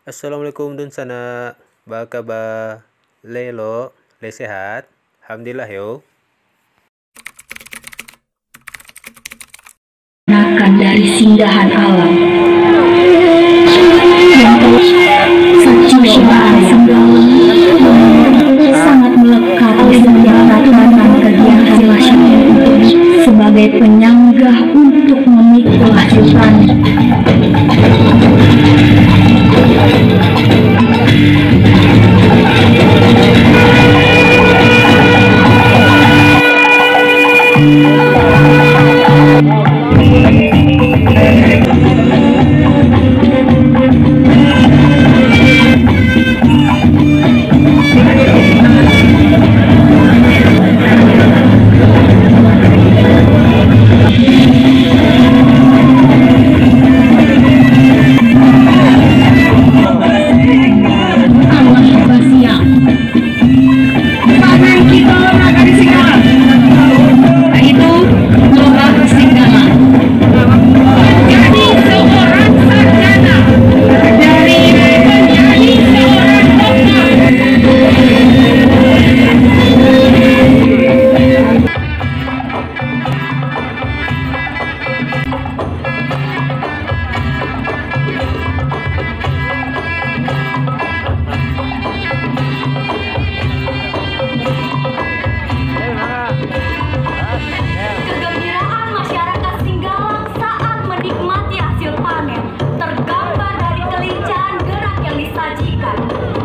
Assalamualaikum dun sana. Ba kabar? Lo, le sehat? Alhamdulillah yo. Makan dari singgahan alam yang cobaan sangat melekat di setiap tatanan kegiatan masyarakat sebagai penyanggah untuk memikul kehidupan.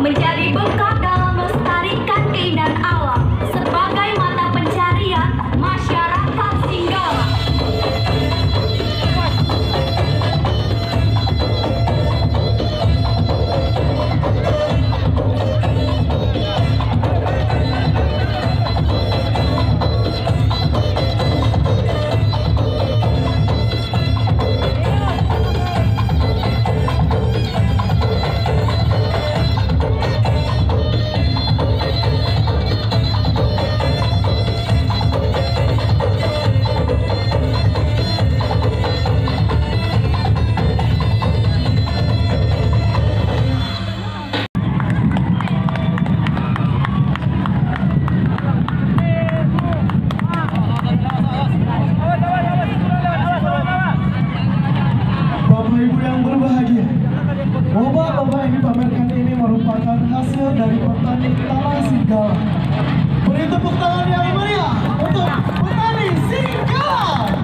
Menjadi bekal dalam melestarikan keindahan alam sebagai mata pencarian masyarakat Singgalang. Lomba-lomba yang dipamerkan ini merupakan hasil dari petani Tanah Singgalang. Beri tepuk tangan yang meriah untuk petani Singgalang.